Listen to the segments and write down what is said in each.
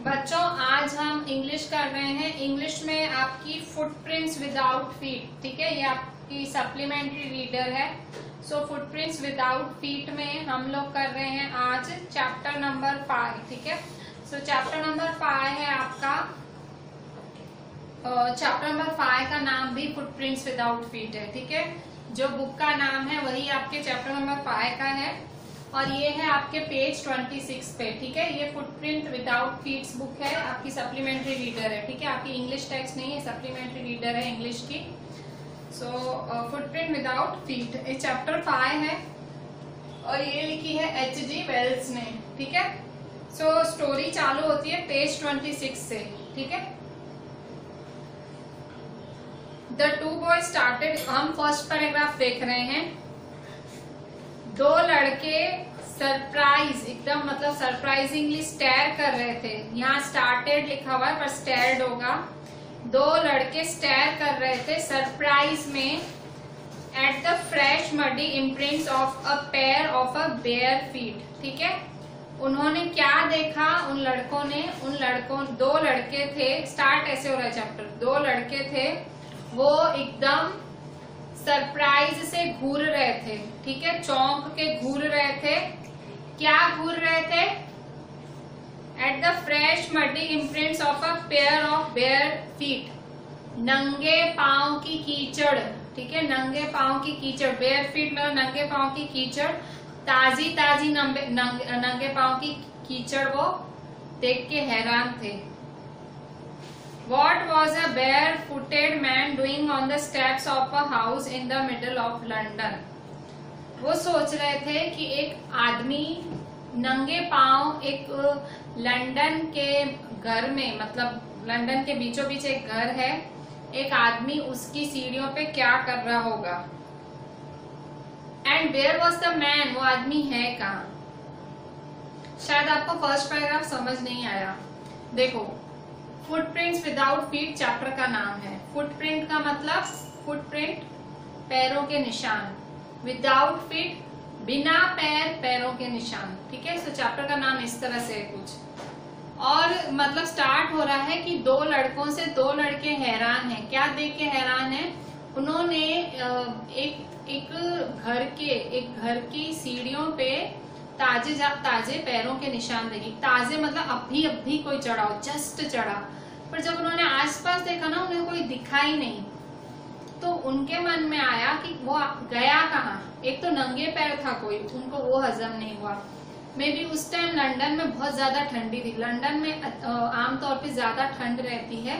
बच्चों आज हम इंग्लिश कर रहे हैं। इंग्लिश में आपकी फुटप्रिंट्स विदाउट फीट, ठीक है, ये आपकी सप्लीमेंट्री रीडर है। सो फुटप्रिंट्स विदाउट फीट में हम लोग कर रहे हैं आज चैप्टर नंबर 5, ठीक है। सो चैप्टर नंबर 5 है आपका, चैप्टर नंबर 5 का नाम भी फुटप्रिंट्स विदाउट फीट है, ठीक है। जो बुक का नाम है वही आपके चैप्टर नंबर 5 का है और ये है आपके पेज 26 पे, ठीक है। ये फुटप्रिंट विदाउट फीट्स बुक है, आपकी सप्लीमेंट्री रीडर है, ठीक है। आपकी इंग्लिश टेक्स्ट नहीं है, सप्लीमेंट्री रीडर है इंग्लिश की। सो फुटप्रिंट विदाउट फीट ये चैप्टर 5 है और ये लिखी है H.G. वेल्स ने, ठीक है। सो स्टोरी चालू होती है पेज 26 से, ठीक है। द टू बॉय स्टार्टेड, हम फर्स्ट पैराग्राफ देख रहे हैं। दो लड़के सरप्राइज, एकदम मतलब सरप्राइजिंगली स्टेयर कर रहे थे। यहाँ स्टार्टेड लिखा हुआ है पर स्टेयर्ड होगा। दो लड़के स्टेयर कर रहे थे सरप्राइज में at the fresh muddy imprints of a pair of a bare feet, ठीक है। उन्होंने क्या देखा, उन लड़कों ने, दो लड़के थे, स्टार्ट ऐसे हो रहा है चैप्टर। दो लड़के थे, वो एकदम सरप्राइज से घूर रहे थे, ठीक है, चौंक के घूर रहे थे। क्या घूर रहे थे? At the fresh muddy imprints of a pair of bare feet, नंगे पांव की कीचड़, ठीक है, नंगे पांव की कीचड़। बेयर फीट मतलब नंगे पांव की कीचड़, ताजी ताजी नंगे पांव की कीचड़ वो देख के हैरान थे। What was a bare-footed man doing on the steps of a house in the middle of London? वो सोच रहे थे कि एक आदमी नंगे पांव एक लंदन के घर में, मतलब लंदन के बीचों बीच एक घर है, एक आदमी उसकी सीढ़ियों पे क्या कर रहा होगा। And where was the man? वो आदमी है कहाँ? शायद आपको फर्स्ट पैराग्राफ समझ नहीं आया। देखो, फुटप्रिंट्स विदाउट फीट चैप्टर का नाम है। फुटप्रिंट का मतलब फुटप्रिंट पैरों के निशान, विदाउट फीट बिना पैर, पैरों के निशान, ठीक है। तो चैप्टर का नाम इस तरह से है कुछ। और मतलब स्टार्ट हो रहा है कि दो लड़कों से दो लड़के हैरान हैं। क्या देख के हैरान हैं? उन्होंने एक घर की सीढ़ियों पे ताजे पैरों के निशान देखे। ताजे मतलब अभी कोई चढ़ा हो, जस्ट चढ़ा। पर जब उन्होंने आसपास देखा ना, उन्हें कोई दिखा ही नहीं। तो उनके मन में आया कि वो गया कहाँ। एक तो नंगे पैर था कोई, उनको वो हजम नहीं हुआ। मे बी उस टाइम लंदन में बहुत ज्यादा ठंडी थी। लंदन में आमतौर पे ज्यादा ठंड रहती है।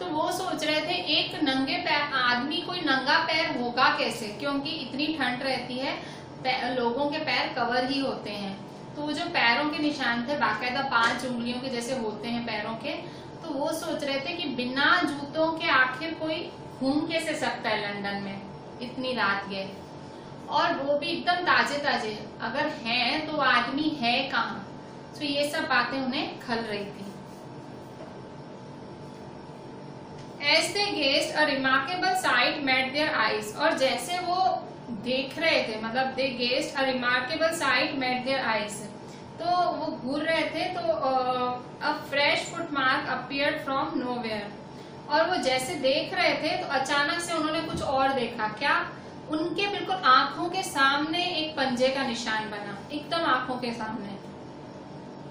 तो वो सोच रहे थे एक नंगे पैर आदमी, कोई नंगा पैर होगा कैसे, क्योंकि इतनी ठंड रहती है, लोगों के पैर कवर ही होते हैं। तो वो जो पैरों के निशान थे, बाकायदा 5 उंगलियों के जैसे होते हैं पैरों के, तो वो सोच रहे थे कि बिना जूतों के आखिर कोई घूम कैसे सकता है लंदन में इतनी रात गए, और वो भी एकदम ताजे। अगर हैं तो आदमी है कहाँ। तो ये सब बातें उन्हें खल रही थी। As they gazed, a remarkable sight met their eyes, और जैसे वो देख रहे थे, मतलब they gazed, a remarkable sight met their eyes, तो वो घूर रहे थे तो a fresh footmark appeared from nowhere, और वो जैसे देख रहे थे तो अचानक से उन्होंने कुछ और देखा। क्या? उनके बिल्कुल आंखों के सामने एक पंजे का निशान बना, एकदम आंखों के सामने।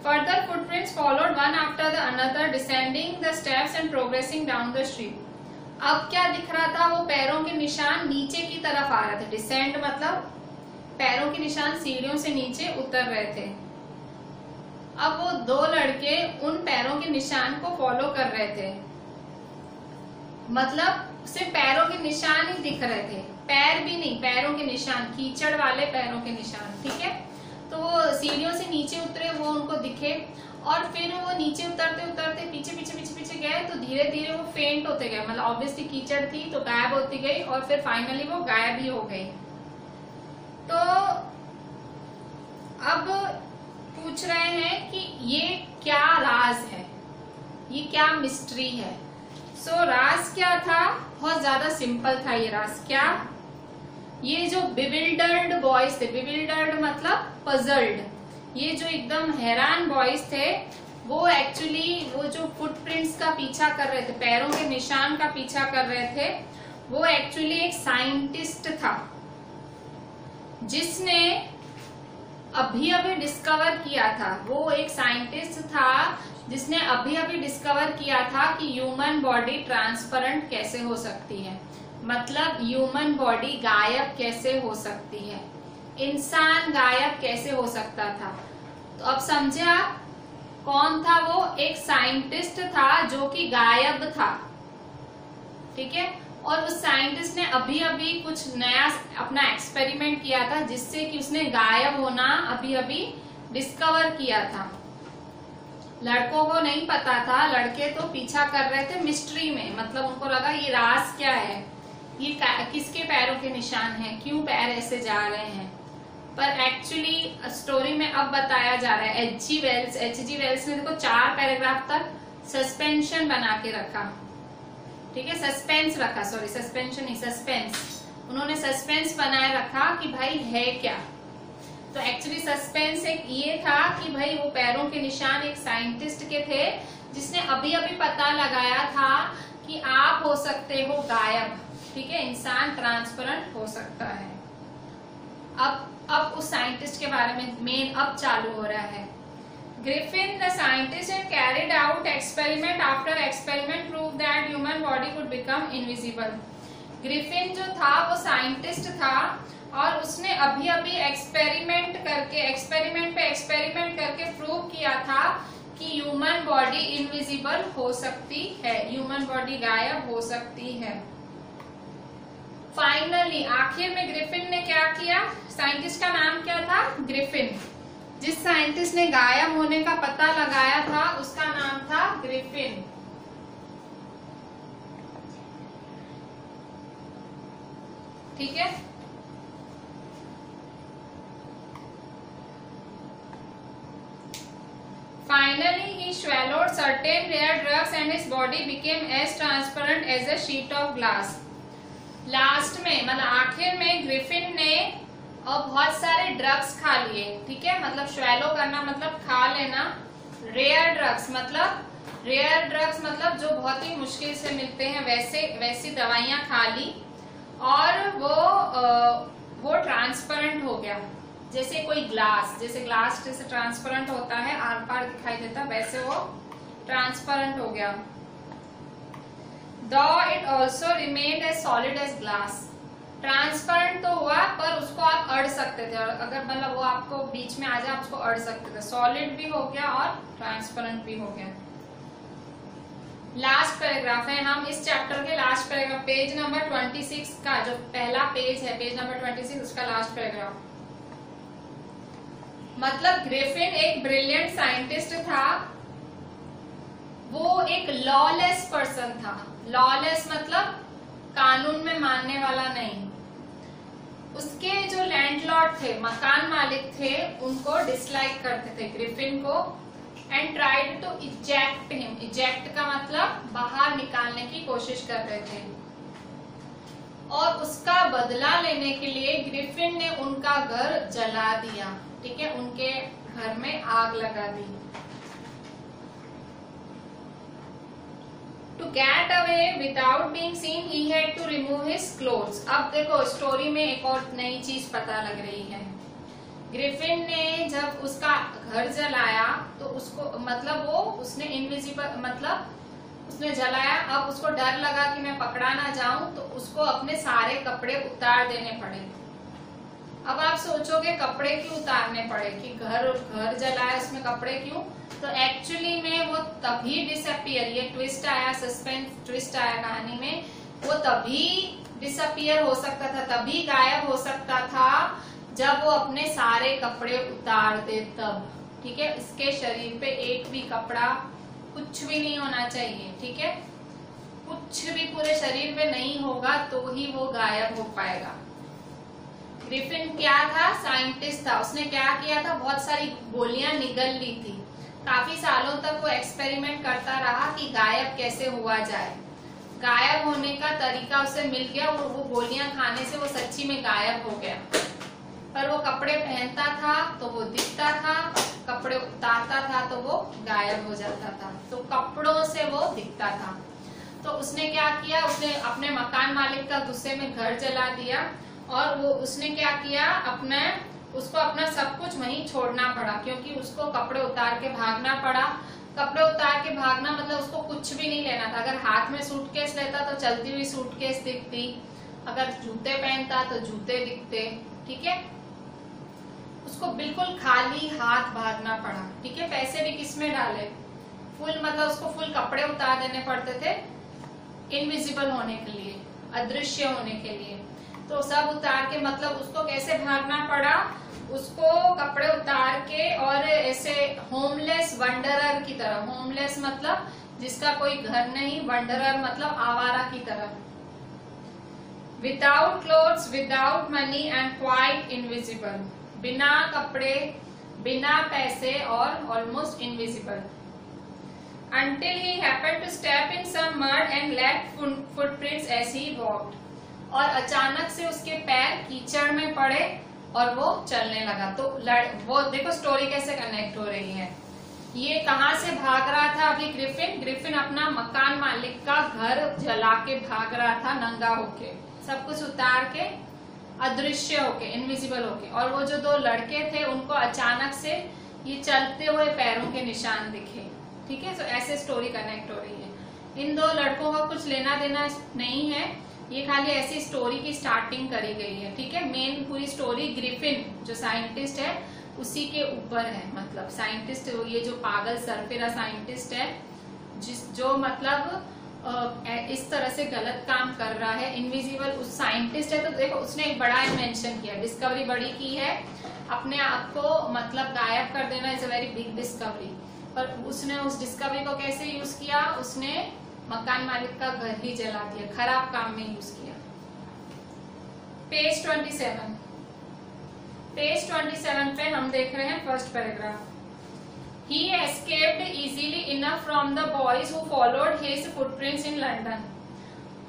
Further footprints followed one after the another, descending the steps and progressing down the street. अब क्या दिख रहा था? वो पैरों के निशान नीचे की तरफ आ रहे थे। डिसेंड मतलब पैरों के निशान सीढ़ियों से नीचे उतर रहे थे। अब वो दो लड़के उन पैरों के निशान को फॉलो कर रहे थे, मतलब सिर्फ पैरों के निशान ही दिख रहे थे, पैर भी नहीं, पैरों के निशान, कीचड़ वाले पैरों के निशान, ठीक है। तो वो सीढ़ियों से नीचे उतरे, वो उनको दिखे, और फिर वो नीचे उतरते पीछे गए, तो धीरे धीरे वो फेंट होते गए, मतलब ऑब्वियसली कीचड़ थी तो गायब होती गई, और फिर फाइनली वो गायब ही हो गई। तो अब पूछ रहे हैं कि ये क्या राज है, ये क्या मिस्ट्री है। सो राज क्या था? बहुत ज्यादा सिंपल था ये राज। क्या? ये जो बिविल्डर्ड बॉयज थे, बिविल्डर्ड मतलब पजल्ड, ये जो एकदम हैरान बॉयज थे, वो एक्चुअली वो जो फुटप्रिंट्स का पीछा कर रहे थे, पैरों के निशान का पीछा कर रहे थे, वो एक्चुअली एक साइंटिस्ट था जिसने अभी अभी डिस्कवर किया था। वो एक साइंटिस्ट था जिसने अभी अभी डिस्कवर किया था कि ह्यूमन बॉडी ट्रांसपेरेंट कैसे हो सकती है, मतलब ह्यूमन बॉडी गायब कैसे हो सकती है, इंसान गायब कैसे हो सकता था। तो अब समझे आप, कौन था वो? एक साइंटिस्ट था जो कि गायब था, ठीक है। और उस साइंटिस्ट ने अभी अभी कुछ नया अपना एक्सपेरिमेंट किया था जिससे कि उसने गायब होना अभी अभी डिस्कवर किया था। लड़कों को नहीं पता था, लड़के तो पीछा कर रहे थे मिस्ट्री में, मतलब उनको लगा ये राज क्या है, ये किसके पैरों के निशान हैं, क्यों पैर ऐसे जा रहे हैं। पर एक्चुअली स्टोरी में अब बताया जा रहा है, एच जी वेल्स ने देखो 4 पैराग्राफ तक सस्पेंशन बना के रखा, ठीक है, सस्पेंस रखा, सॉरी सस्पेंशन नहीं, सस्पेंस। उन्होंने सस्पेंस बनाए रखा कि भाई है क्या। तो एक्चुअली सस्पेंस एक ये था कि भाई वो पैरों के निशान एक साइंटिस्ट के थे जिसने अभी अभी पता लगाया था कि आप हो सकते हो गायब, ठीक है, इंसान ट्रांसपेरेंट हो सकता है। अब उस साइंटिस्ट के बारे में मेन अब चालू हो रहा है। Griffin, the scientist, had carried out experiment after experiment proved that human body could become invisible. Griffin जो था वो साइंटिस्ट था और उसने अभी अभी एक्सपेरिमेंट करके प्रूव किया था कि ह्यूमन बॉडी इनविजिबल हो सकती है, ह्यूमन बॉडी गायब हो सकती है। फाइनली आखिर में ग्रिफिन ने क्या किया? साइंटिस्ट का नाम क्या था? ग्रिफिन। जिस साइंटिस्ट ने गायब होने का पता लगाया था उसका नाम था ग्रिफिन। ठीक है, Finally, he swallowed certain rare drugs and his body became as transparent as a sheet of glass. Last में मतलब आखिर में ग्रिफिन ने और बहुत सारे ड्रग्स खा लिए, ठीक है, मतलब स्वैलो करना मतलब खा लेना, रेयर ड्रग्स मतलब जो बहुत ही मुश्किल से मिलते हैं वैसी दवाइयां खा ली और वो ट्रांसपेरेंट हो गया, जैसे कोई ग्लास जैसे ट्रांसपेरेंट होता है, आर पार दिखाई देता, वैसे वो ट्रांसपेरेंट हो गया। Though it also remained as solid as glass. Transparent तो हुआ पर उसको आप अड़ सकते थे, अगर मतलब वो आपको बीच में आ जाए आप उसको अड़ सकते थे, सॉलिड भी हो गया और ट्रांसपेरेंट भी हो गया। लास्ट पैराग्राफ है, हम इस चैप्टर के लास्ट पैराग्राफ, पेज नंबर 26 का जो पहला पेज है, पेज नंबर 26, उसका लास्ट पैराग्राफ। मतलब ग्रिफिन एक ब्रिलियंट साइंटिस्ट था, वो एक लॉलेस पर्सन था। लॉलेस मतलब कानून में मानने वाला नहीं। उसके जो लैंडलॉर्ड थे, मकान मालिक थे, उनको डिसलाइक करते थे ग्रिफिन को and tried to eject him. Eject का मतलब बाहर निकालने की कोशिश कर रहे थे और उसका बदला लेने के लिए ग्रिफिन ने उनका घर जला दिया, ठीक है, उनके घर में आग लगा दी। To get away without being seen, he had to remove his clothes. अब देखो स्टोरी में एक और नई चीज पता लग रही है। ग्रिफिन ने जब उसका घर जलाया तो उसको मतलब उसने इनविजिबल मतलब उसने जलाया, अब उसको डर लगा कि मैं पकड़ा ना जाऊं तो उसको अपने सारे कपड़े उतार देने पड़े। अब आप सोचोगे कपड़े क्यों उतारने पड़े कि घर जलाया उसमें कपड़े क्यों? तो एक्चुअली में वो तभी डिसअपियर, ये ट्विस्ट आया, सस्पेंस ट्विस्ट आया कहानी में, वो तभी डिसअपियर हो सकता था, तभी गायब हो सकता था जब वो अपने सारे कपड़े उतार दे तब, ठीक है। इसके शरीर पे एक भी कपड़ा कुछ भी नहीं होना चाहिए, ठीक है, कुछ भी पूरे शरीर पे नहीं होगा तो ही वो गायब हो पाएगा। ग्रिफिन क्या था? साइंटिस्ट था। उसने क्या किया था? बहुत सारी गोलियां निगल ली थी। काफी सालों तक वो एक्सपेरिमेंट करता रहा कि गायब कैसे हुआ जाए। गायब होने का तरीका उसे मिल गया, वो गोलियां खाने से वो सच्ची में गायब हो गया। पर वो कपड़े पहनता था तो वो दिखता था, कपड़े उतारता था तो वो गायब हो जाता था, तो कपड़ों से वो दिखता था। तो उसने क्या किया, उसने अपने मकान मालिक का गुस्से में घर जला दिया और वो उसने क्या किया, उसको अपना सब कुछ वहीं छोड़ना पड़ा, क्योंकि उसको कपड़े उतार के भागना पड़ा। कपड़े उतार के भागना मतलब उसको कुछ भी नहीं लेना था। अगर हाथ में सूटकेस लेता तो चलती हुई सूटकेस दिखती, अगर जूते पहनता तो जूते दिखते, ठीक है। उसको बिल्कुल खाली हाथ भागना पड़ा, ठीक है। पैसे भी किसमें डाले, फुल मतलब उसको फुल कपड़े उतार देने पड़ते थे इनविजिबल होने के लिए, अदृश्य होने के लिए। तो सब उतार के मतलब उसको कैसे भागना पड़ा, उसको कपड़े उतार के और ऐसे होमलेस वंडरर की तरह, होमलेस मतलब जिसका कोई घर नहीं, वंडरर मतलब आवारा की तरह, without clothes, without money and quite invisible, बिना कपड़े, बिना पैसे और almost invisible. Until he happened to step in some mud and left footprints as he walked. और अचानक से उसके पैर कीचड़ में पड़े और वो चलने लगा। तो वो देखो स्टोरी कैसे कनेक्ट हो रही है। ये कहाँ से भाग रहा था अभी ग्रिफिन अपना मकान मालिक का घर जला के भाग रहा था, नंगा होके, सब कुछ उतार के, अदृश्य होके, इनविजिबल होके। और वो जो दो लड़के थे उनको अचानक से ये चलते हुए पैरों के निशान दिखे, ठीक है। तो ऐसे स्टोरी कनेक्ट हो रही है। इन दो लड़कों का कुछ लेना देना नहीं है, ये खाली ऐसी स्टोरी की स्टार्टिंग करी गई है, ठीक है। मेन पूरी स्टोरी ग्रिफिन जो साइंटिस्ट है उसी के ऊपर है। मतलब साइंटिस्ट, ये जो पागल सरफिरा साइंटिस्ट है जो मतलब इस तरह से गलत काम कर रहा है, इनविजिबल उस साइंटिस्ट है। तो देखो उसने एक बड़ा इन्वेंशन किया, डिस्कवरी बड़ी की है, अपने आप को मतलब गायब कर देना is a very big discovery. पर उसने उस डिस्कवरी को कैसे यूज किया, उसने मकान मालिक का घर ही जला दिया, खराब काम में यूज किया। पेज 27, पेज 27 पे हम देख रहे हैं first paragraph. He escaped easily enough from the boys who followed his footprints in London.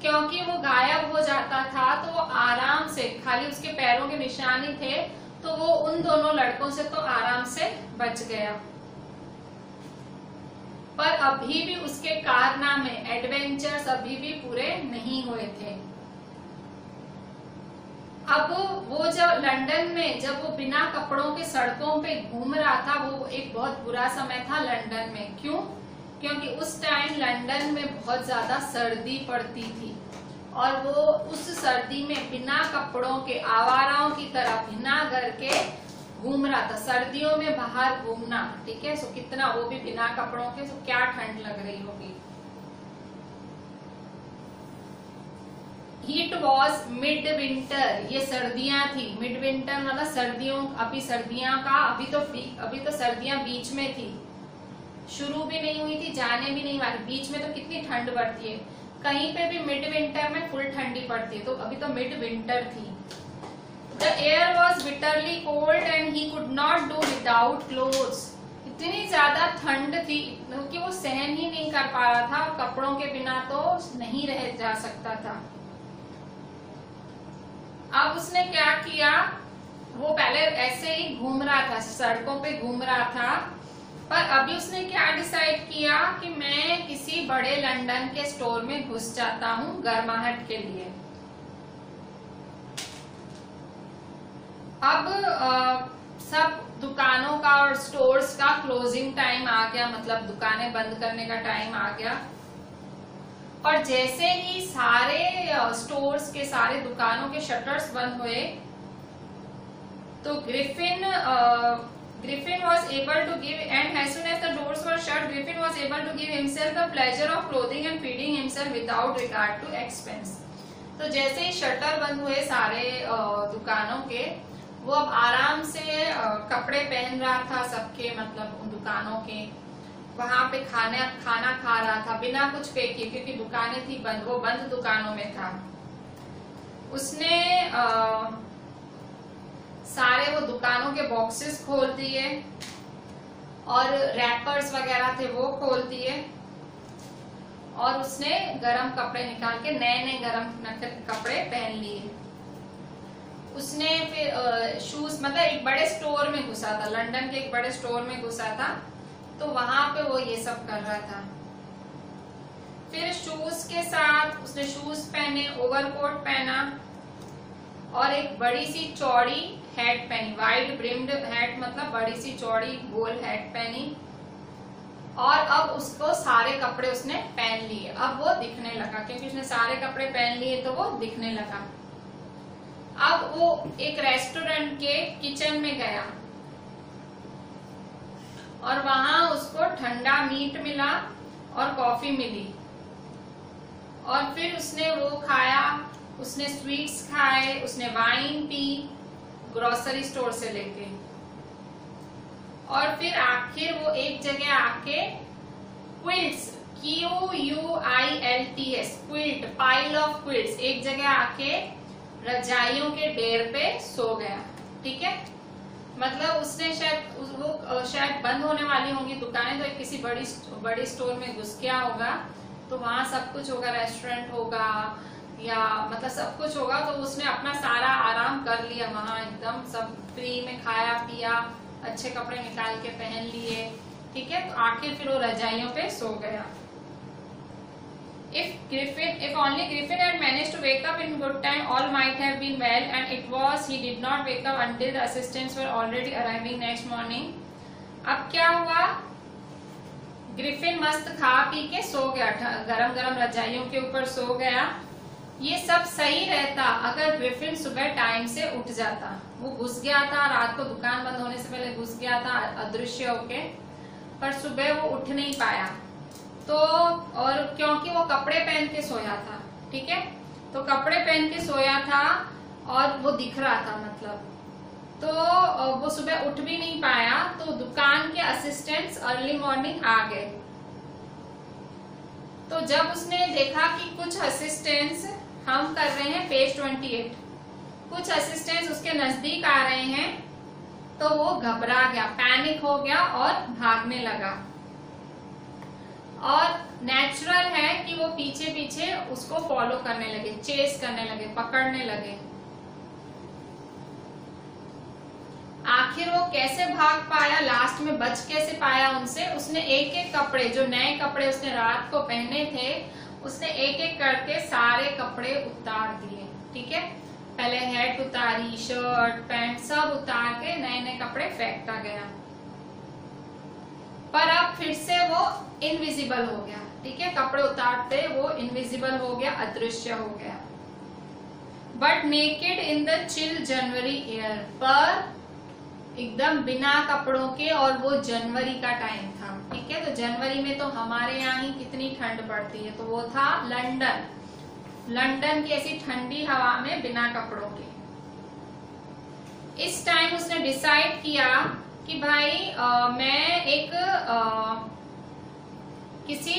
क्योंकि वो गायब हो जाता था तो वो आराम से, खाली उसके पैरों के निशान ही थे, तो वो उन दोनों लड़कों से तो आराम से बच गया। पर अभी भी उसके कारनामे, एडवेंचर्स अभी भी पूरे नहीं हुए थे। अब वो जब लंदन में, जब वो बिना कपड़ों के सड़कों पे घूम रहा था, वो एक बहुत बुरा समय था लंदन में। क्यों? क्योंकि उस टाइम लंदन में बहुत ज्यादा सर्दी पड़ती थी और वो उस सर्दी में बिना कपड़ों के आवाराओं की तरह बिना घर के घूम रहा था। सर्दियों में बाहर घूमना, ठीक है। सो कितना, वो भी बिना कपड़ों के, सो क्या ठंड लग रही होगी। हीट वॉज मिड विंटर, ये सर्दियां थी। मिड विंटर मतलब सर्दियों, अभी सर्दियां का, अभी तो सर्दियां बीच में थी, शुरू भी नहीं हुई थी, जाने भी नहीं वाली। बीच में तो कितनी ठंड पड़ती है, कहीं पे भी मिड विंटर में फुल ठंडी पड़ती है, तो अभी तो मिड विंटर थी। The air was bitterly cold and he could not do without clothes. इतनी ज्यादा ठंड थी कि वो सहन ही नहीं कर पा रहा था, कपड़ों के बिना तो नहीं रह जा सकता था। अब उसने क्या किया, वो पहले ऐसे ही घूम रहा था, सड़कों पे घूम रहा था, पर अभी उसने क्या डिसाइड किया कि मैं किसी बड़े लंदन के स्टोर में घुस जाता हूँ गर्माहट के लिए। अब सब दुकानों का और स्टोर्स का क्लोजिंग टाइम आ गया, मतलब दुकानें बंद करने का टाइम आ गया। और जैसे ही सारे स्टोर्स के, सारे दुकानों के शटर्स बंद हुए, तो Griffin was able to give, and as soon as the doors were shut, Griffin was able to give himself the pleasure of clothing and feeding himself without regard to expense. तो जैसे ही shutter बंद हुए सारे दुकानों के, वो अब आराम से कपड़े पहन रहा था सबके, मतलब उन दुकानों के, वहां पे खाना खा रहा था बिना कुछ पे किए, क्योंकि दुकानें थी बंद, वो बंद दुकानों में था। उसने सारे वो दुकानों के बॉक्सेस खोल दिए और रैपर्स वगैरह थे वो खोल दिए, और उसने गरम कपड़े निकाल के, नए नए गरम कपड़े पहन लिए। उसने फिर शूज मतलब एक बड़े स्टोर में घुसा था, लंदन के एक बड़े स्टोर में घुसा था, तो वहां पे वो ये सब कर रहा था। फिर शूज के साथ उसने शूज पहने, ओवरकोट पहना और एक बड़ी सी चौड़ी हैट पहनी, वाइड ब्रिम्ड हैट, मतलब बड़ी सी चौड़ी गोल हैट पहनी। और अब उसको सारे कपड़े उसने पहन लिए, अब वो दिखने लगा, क्योंकि उसने सारे कपड़े पहन लिए तो वो दिखने लगा। अब वो एक रेस्टोरेंट के किचन में गया और वहां उसको ठंडा मीट मिला और कॉफी मिली, और फिर उसने वो खाया, उसने स्वीट्स खाए, उसने वाइन पी ग्रोसरी स्टोर से लेके, और फिर आखिर वो एक जगह आके quilts, QUILTS, quilt, pile of quilts, एक जगह आके रजाइयों के ढेर पे सो गया। ठीक है, मतलब उसने शायद बंद होने वाली होंगी दुकानें, तो किसी बड़ी स्टोर में घुस गया होगा, तो वहां सब कुछ होगा, रेस्टोरेंट होगा या मतलब सब कुछ होगा, तो उसने अपना सारा आराम कर लिया वहां, एकदम सब फ्री में खाया पिया, अच्छे कपड़े निकाल के पहन लिए। ठीक है, तो आखिर फिर वो रजाइयों पे सो गया। If only Griffin had managed to wake up in good time, all might have been well, and it was he did not wake up until the assistants were already arriving next morning. अब क्या हुआ, Griffin मस्त खा P के सो गया, गरम गरम रजाइयों के ऊपर सो गया। ये सब सही रहता अगर ग्रिफिन सुबह टाइम से उठ जाता। वो घुस गया था, रात को दुकान बंद होने से पहले घुस गया था अदृश्य होके, पर सुबह वो उठ नहीं पाया, तो और क्योंकि वो कपड़े पहन के सोया था। ठीक है, तो कपड़े पहन के सोया था और वो दिख रहा था, मतलब तो वो सुबह उठ भी नहीं पाया, तो दुकान के असिस्टेंट्स अर्ली मॉर्निंग आ गए। तो जब उसने देखा कि कुछ असिस्टेंट्स, हम कर रहे हैं पेज 28, कुछ असिस्टेंट्स उसके नजदीक आ रहे हैं, तो वो घबरा गया, पैनिक हो गया और भागने लगा। और नेचुरल है कि वो पीछे पीछे उसको फॉलो करने लगे, चेस करने लगे, पकड़ने लगे। आखिर वो कैसे भाग पाया, लास्ट में बच कैसे पाया उनसे, उसने एक एक कपड़े, जो नए कपड़े उसने रात को पहने थे, उसने एक एक करके सारे कपड़े उतार दिए। ठीक है, पहले हैट उतारी, शर्ट पैंट सब उतार के नए नए कपड़े फेंकता गया, पर अब फिर से वो इनविजिबल हो गया। ठीक है, कपड़े उतारते वो इनविजिबल हो गया, अदृश्य हो गया। But naked in the chill January air, पर एकदम बिना कपड़ों के, और वो जनवरी का टाइम था। ठीक है, तो जनवरी में तो हमारे यहाँ ही कितनी ठंड पड़ती है, तो वो था लंदन की ऐसी ठंडी हवा में बिना कपड़ों के। इस टाइम उसने डिसाइड किया कि भाई मैं एक किसी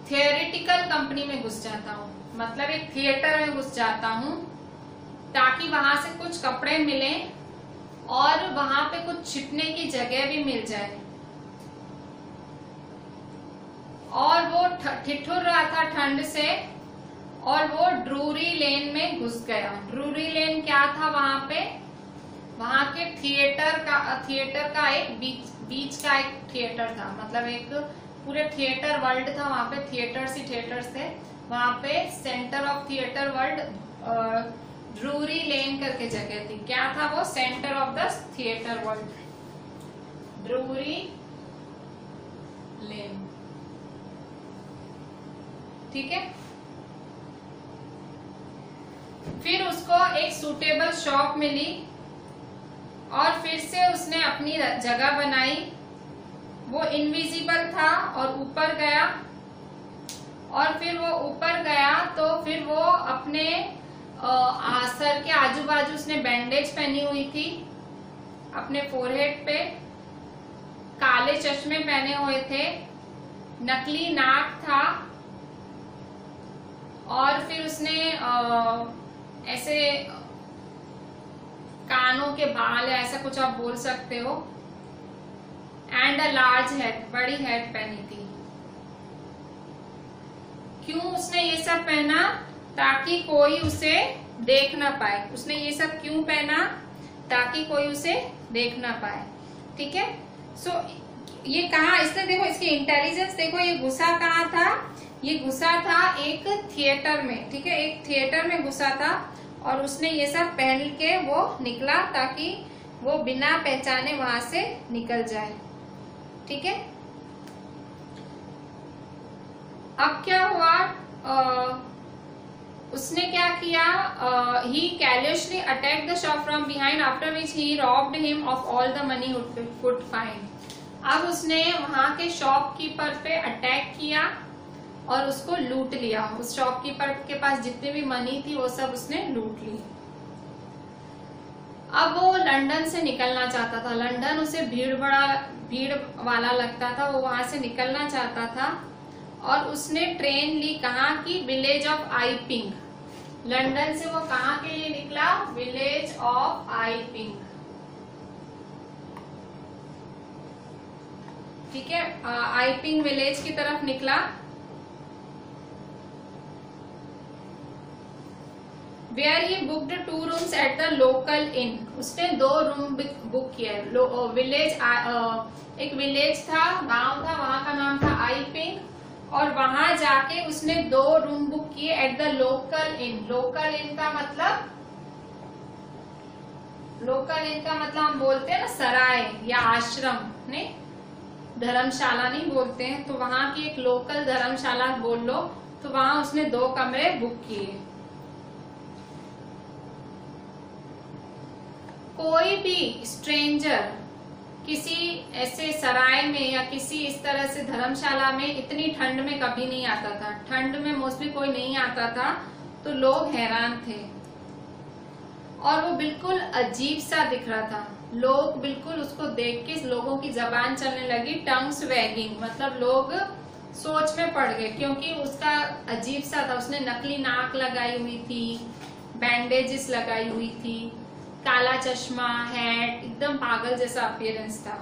थियोरिटिकल कंपनी में घुस जाता हूँ, मतलब एक थिएटर में घुस जाता हूँ, ताकि वहां से कुछ कपड़े मिलें और वहां पे कुछ छिपने की जगह भी मिल जाए। और वो ठिठुर रहा था ठंड से, और वो ड्रूरी लेन में घुस गया। ड्रूरी लेन क्या था, वहां के थिएटर का एक बीच का एक थिएटर था, मतलब एक पूरे थिएटर वर्ल्ड था, वहां पे थिएटर्स ही थिएटर्स थे। वहां पे centre of theatre world Drury Lane करके जगह थी। क्या था वो, centre of the theatre world, Drury Lane. ठीक है, फिर उसको एक सूटेबल शॉप मिली और फिर से उसने अपनी जगह बनाई। वो इनविजिबल था और ऊपर गया, और फिर वो ऊपर गया तो फिर वो अपने सर के आजू बाजू उसने बैंडेज पहनी हुई थी, अपने फोरहेड पे काले चश्मे पहने हुए थे, नकली नाक था, और फिर उसने ऐसे कानों के बाल, ऐसा कुछ आप बोल सकते हो, एंड अ लार्ज हेड, बड़ी हेड पहनी थी। क्यों उसने ये सब पहना, ताकि कोई उसे देख ना पाए। उसने ये सब क्यों पहना? ताकि कोई उसे देख ना पाए। ठीक है। सो ये कहा इसने, देखो इसकी इंटेलिजेंस देखो, ये घुसा कहाँ था? ये घुसा था एक थिएटर में। ठीक है, एक थिएटर में घुसा था और उसने ये सब पहन के वो निकला ताकि वो बिना पहचाने वहां से निकल जाए। ठीक है। अब क्या हुआ? उसने क्या किया? He callously attack the shop from behind after which he robbed him of all the money could find. अब उसने वहां के शॉपकीपर पे अटैक किया और उसको लूट लिया। उस शॉपकीपर के पास जितनी भी मनी थी वो सब उसने लूट ली। अब वो लंदन से निकलना चाहता था। लंदन उसे भीड़ वाला लगता था, वो वहां से निकलना चाहता था और उसने ट्रेन ली कहाँ की? Village of आईपिंग। लंदन से वो कहाँ के लिए निकला? Village of Iping. ठीक है, आईपिंग विलेज की तरफ निकला। Where he booked 2 rooms at the local inn. उसने 2 रूम बुक किए। विलेज एक विलेज था, गांव था, वहां का नाम था आईपिंग और वहां जाके उसने 2 रूम बुक किए at the local inn. Local inn का मतलब, हम बोलते हैं ना सराय या आश्रम, ने धर्मशाला नहीं बोलते हैं। तो वहां की एक लोकल धर्मशाला बोल लो। तो वहां उसने 2 कमरे बुक किए। कोई भी स्ट्रेंजर किसी ऐसे सराय में या किसी इस तरह से धर्मशाला में इतनी ठंड में कभी नहीं आता था। ठंड में मोस्टली कोई नहीं आता था, तो लोग हैरान थे और वो बिल्कुल अजीब सा दिख रहा था। लोग बिल्कुल उसको देख के लोगों की जबान चलने लगी, टंग्स वैगिंग, मतलब लोग सोच में पड़ गए क्योंकि उसका अजीब सा था। उसने नकली नाक लगाई हुई थी, बैंडेजेस लगाई हुई थी, काला चश्मा, हैट, एकदम पागल जैसा अपीयरेंस था।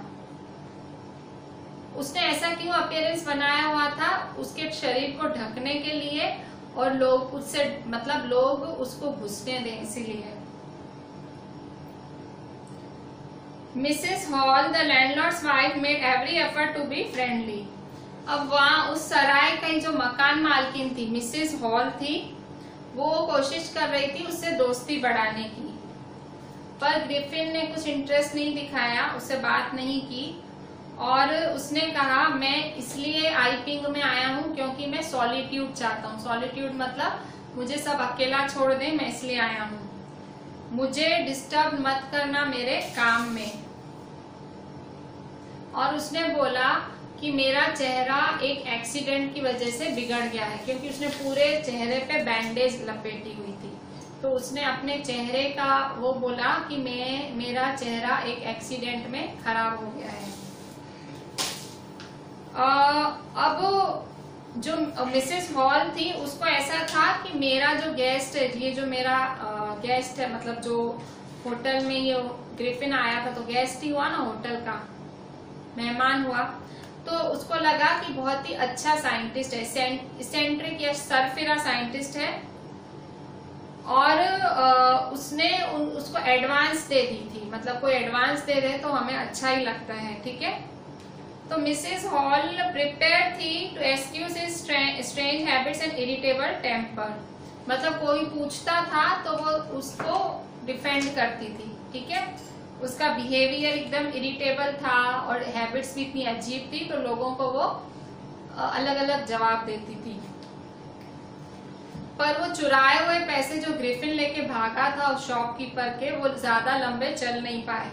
उसने ऐसा क्यों अपीयरेंस बनाया हुआ था? उसके शरीर को ढकने के लिए और लोग उससे, मतलब लोग उसको घुसने दें इसीलिए। Mrs Hall the landlord's wife made every effort to be friendly. अब वहां उस सराय की जो मकान मालकिन थी, मिसेस हॉल थी, वो कोशिश कर रही थी उससे दोस्ती बढ़ाने की, पर ग्रिफिन ने कुछ इंटरेस्ट नहीं दिखाया, उससे बात नहीं की और उसने कहा मैं इसलिए आईपिंग में आया हूँ क्योंकि मैं सॉलिट्यूड चाहता हूँ। सॉलिट्यूड मतलब मुझे सब अकेला छोड़ दें, मैं इसलिए आया हूँ, मुझे डिस्टर्ब मत करना मेरे काम में। और उसने बोला कि मेरा चेहरा एक एक्सीडेंट की वजह से बिगड़ गया है, क्योंकि उसने पूरे चेहरे पे बैंडेज लपेटी हुई थी। तो उसने अपने चेहरे का वो बोला कि मेरा चेहरा एक एक्सीडेंट में खराब हो गया है। अब जो मिसेस हॉल थी उसको ऐसा था कि मेरा जो गेस्ट है, ये जो मेरा गेस्ट है, मतलब जो होटल में ये ग्रिफिन आया था, तो गेस्ट ही हुआ ना, होटल का मेहमान हुआ, तो उसको लगा कि बहुत ही अच्छा साइंटिस्ट है, सेंट्रिक या सरफिरा साइंटिस्ट है और उसने उसको एडवांस दे दी थी। मतलब कोई एडवांस दे दे तो हमें अच्छा ही लगता है, ठीक है। तो मिसेस हॉल प्रिपेयर थी to excuse his strange habits and irritable temper. मतलब कोई पूछता था तो वो उसको डिफेंड करती थी, ठीक है। उसका बिहेवियर एकदम इरिटेबल था और हैबिट्स भी इतनी अजीब थी, तो लोगों को वो अलग अलग जवाब देती थी। पर वो चुराए हुए पैसे जो ग्रिफिन लेके भागा था उस शॉपकीपर के, वो ज्यादा लंबे चल नहीं पाए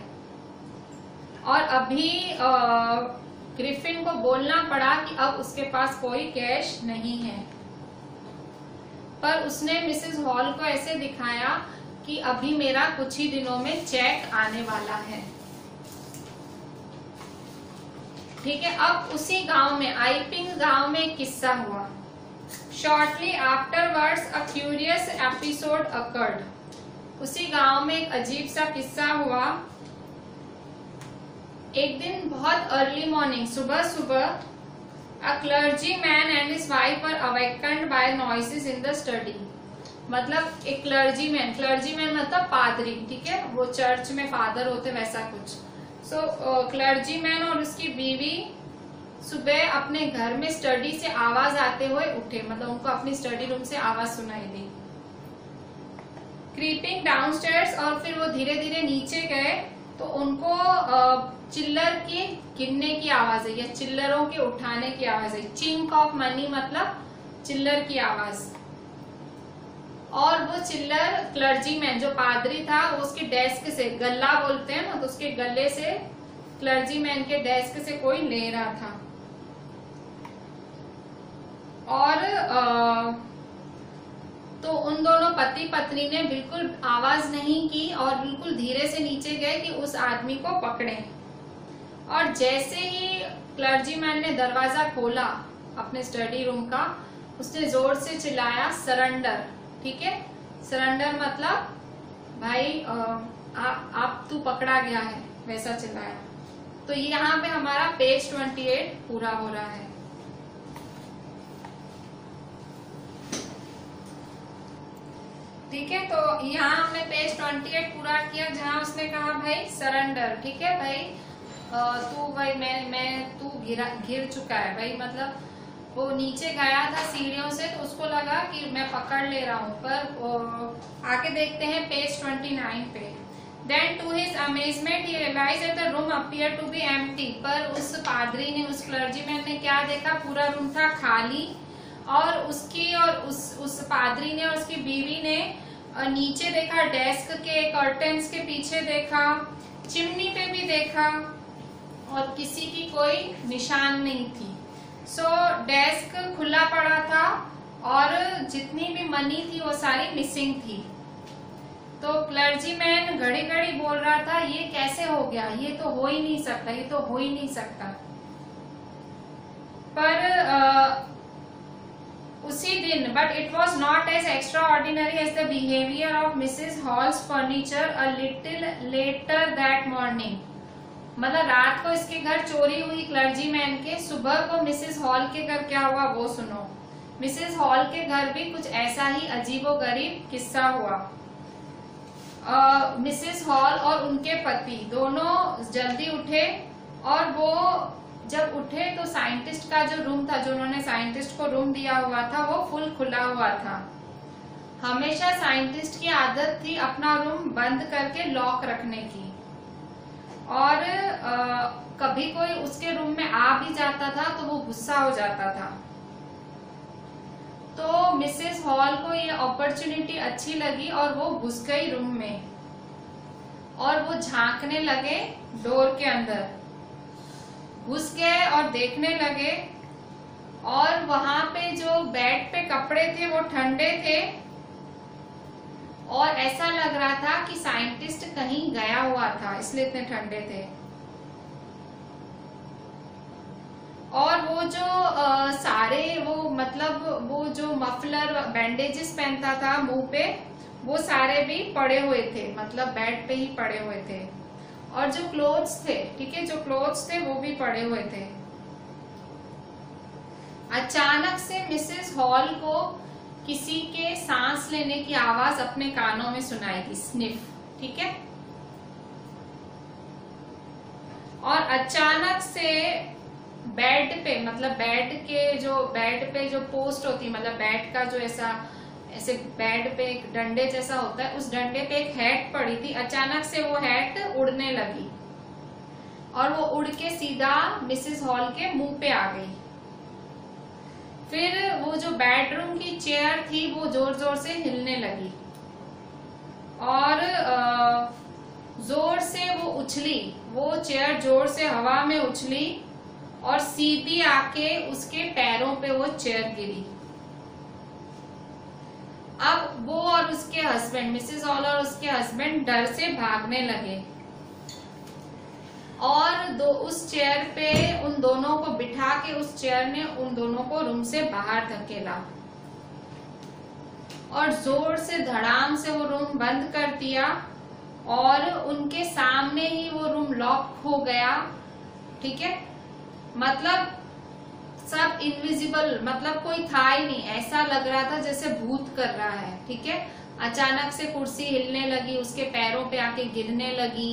और अभी ग्रिफिन को बोलना पड़ा कि अब उसके पास कोई कैश नहीं है। पर उसने मिसेस हॉल को ऐसे दिखाया कि अभी मेरा कुछ ही दिनों में चेक आने वाला है, ठीक है। अब उसी गांव में, आईपिंग गांव में एक किस्सा हुआ। Shortly afterwards a curious episode occurred. उसी गांव में एक अजीब सा किस्सा हुआ। एक दिन बहुत अर्ली मॉर्निंग, सुबह सुबह, a clergyman and his wife were awakened by noises in the study. मतलब एक क्लर्जीमैन मतलब पादरी, ठीक है, वो चर्च में फादर होते वैसा कुछ। सो क्लर्जीमैन और उसकी बीवी सुबह अपने घर में स्टडी से आवाज आते हुए उठे, मतलब उनको अपनी स्टडी रूम से आवाज सुनाई दी। क्रीपिंग डाउनस्टेयर्स, और फिर वो धीरे धीरे नीचे गए तो उनको चिल्लर की गिनने की आवाज है या चिल्लरों के उठाने की आवाज है। चिंक ऑफ मनी मतलब चिल्लर की आवाज। और वो चिल्लर क्लर्जीमैन जो पादरी था उसके डेस्क से, गल्ला बोलते हैं ना, तो उसके गले से क्लर्जीमैन के डेस्क से कोई ले रहा था। और तो उन दोनों पति पत्नी ने बिल्कुल आवाज नहीं की और बिल्कुल धीरे से नीचे गए कि उस आदमी को पकड़ें। और जैसे ही क्लर्जीमैन ने दरवाजा खोला अपने स्टडी रूम का, उसने जोर से चिल्लाया सरेंडर, ठीक है, सरेंडर मतलब भाई आप तू पकड़ा गया है, वैसा चिल्लाया। तो यहाँ पे हमारा पेज 28 पूरा हो रहा है। ठीक है, तो यहाँ हमने पेज 28 पूरा किया जहाँ उसने कहा भाई सरेंडर, ठीक है भाई, तू भाई तू गिर चुका है भाई, मतलब वो नीचे गया था सीढ़ियों से तो उसको लगा कि मैं पकड़ ले रहा हूँ। पर आगे देखते हैं पेज 29 पे। Then to his amazement he realized that the room appeared to be empty। पर उस पादरी ने, उस क्लर्जीमैन ने क्या देखा, पूरा रूम था खाली। और उसकी और उस पादरी ने और उसकी बीवी ने नीचे देखा, डेस्क के कर्टेन्स के पीछे देखा, चिमनी पे भी देखा और किसी की कोई निशान नहीं थी। सो डेस्क खुला पड़ा था और जितनी भी मनी थी वो सारी मिसिंग थी। तो क्लर्जीमैन घड़ी घड़ी बोल रहा था ये कैसे हो गया, ये तो हो ही नहीं सकता, ये तो हो ही नहीं सकता। पर उसी दिन, but it was not as extraordinary as the behaviour of Mrs Hall's furniture a little later that morning. मतलब रात को इसके घर चोरी हुई क्लर्जीमैन के, सुबह को मिसेस हॉल के घर क्या हुआ वो सुनो। मिसेस हॉल के घर भी कुछ ऐसा ही अजीबोगरीब किस्सा हुआ। मिसेस हॉल और उनके पति दोनों जल्दी उठे और वो जब उठे तो साइंटिस्ट का जो रूम था, जो उन्होंने साइंटिस्ट को रूम दिया हुआ था, वो फुल खुला हुआ था। हमेशा साइंटिस्ट की आदत थी अपना रूम बंद करके लॉक रखने की। और कभी कोई उसके रूम में आ भी जाता था तो वो गुस्सा हो जाता था। तो मिसेस हॉल को ये अपॉर्चुनिटी अच्छी लगी और वो घुस गई रूम में और वो झांकने लगे डोर के अंदर, घुस गए और देखने लगे। और वहां पे जो बेड पे कपड़े थे वो ठंडे थे और ऐसा लग रहा था कि साइंटिस्ट कहीं गया हुआ था, इसलिए इतने ठंडे थे। और वो जो सारे वो जो मफलर बैंडेजेस पहनता था मुंह पे, वो सारे भी पड़े हुए थे, मतलब बेड पे ही पड़े हुए थे। और जो क्लोथ्स थे, ठीक है, जो क्लोथ्स थे वो भी पड़े हुए थे। अचानक से मिसेस हॉल को किसी के सांस लेने की आवाज अपने कानों में सुनाई दी, स्निफ, ठीक है। और अचानक से बेड पे, मतलब बेड पे जो पोस्ट होती, मतलब बेड का जो ऐसे बेड पे एक डंडे जैसा होता है, उस डंडे पे एक हैट पड़ी थी। अचानक से वो हैट उड़ने लगी और वो उड़ के सीधा मिसेस हॉल के मुंह पे आ गई। फिर वो जो बेडरूम की चेयर थी वो जोर जोर से हिलने लगी और जोर से वो उछली, वो चेयर जोर से हवा में उछली और सीधी आके उसके पैरों पे वो चेयर गिरी। अब वो और उसके हस्बैंड, मिसेस हॉल और उसके हस्बैंड डर से भागने लगे और उस चेयर पे उन दोनों को बिठा के उस चेयर ने उन दोनों को रूम से बाहर धकेला और जोर से धड़ाम से वो रूम बंद कर दिया और उनके सामने ही वो रूम लॉक हो गया, ठीक है। मतलब सब इनविजिबल, मतलब कोई था ही नहीं, ऐसा लग रहा था जैसे भूत कर रहा है। ठीक है, अचानक से कुर्सी हिलने लगी, उसके पैरों पे आके गिरने लगी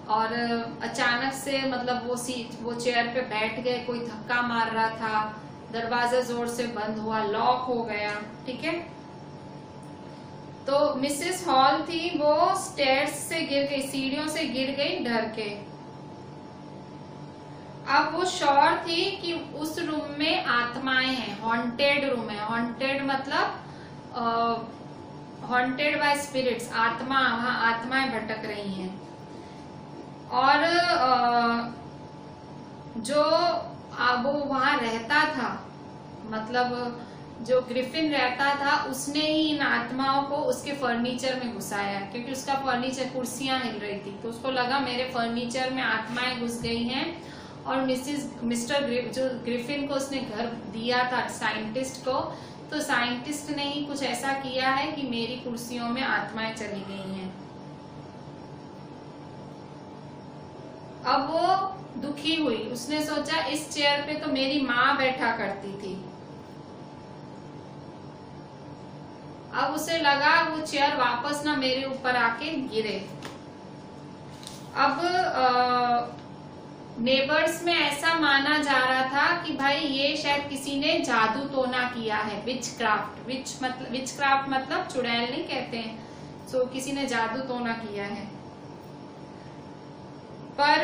और अचानक से मतलब वो चेयर पे बैठ गए, कोई धक्का मार रहा था, दरवाजा जोर से बंद हुआ, लॉक हो गया। ठीक है, तो मिसेस हॉल थी, वो स्टेयर्स से गिर गई, सीढ़ियों से गिर गई डर के। अब वो श्योर थी कि उस रूम में आत्माएं हैं, हॉन्टेड रूम है। हॉन्टेड मतलब हॉन्टेड बाय स्पिरिट्स, आत्मा, वहां आत्माएं भटक रही हैं। और जो वो वहां रहता था, मतलब जो ग्रिफिन रहता था, उसने ही इन आत्माओं को उसके फर्नीचर में घुसाया, क्योंकि उसका फर्नीचर, कुर्सियां हिल रही थी, तो उसको लगा मेरे फर्नीचर में आत्माएं घुस गई हैं। और मिस्टर जो ग्रिफिन को उसने घर दिया था साइंटिस्ट को, तो साइंटिस्ट ने ही कुछ ऐसा किया है कि मेरी कुर्सियों में आत्माएं चली गई हैं। अब वो दुखी हुई, उसने सोचा इस चेयर पे तो मेरी माँ बैठा करती थी। अब उसे लगा वो चेयर वापस ना मेरे ऊपर आके गिरे। अब नेबर्स में ऐसा माना जा रहा था कि भाई ये शायद किसी ने जादू टोना किया है, विच क्राफ्ट मतलब चुड़ैल नहीं कहते हैं, सो किसी ने जादू टोना किया है। पर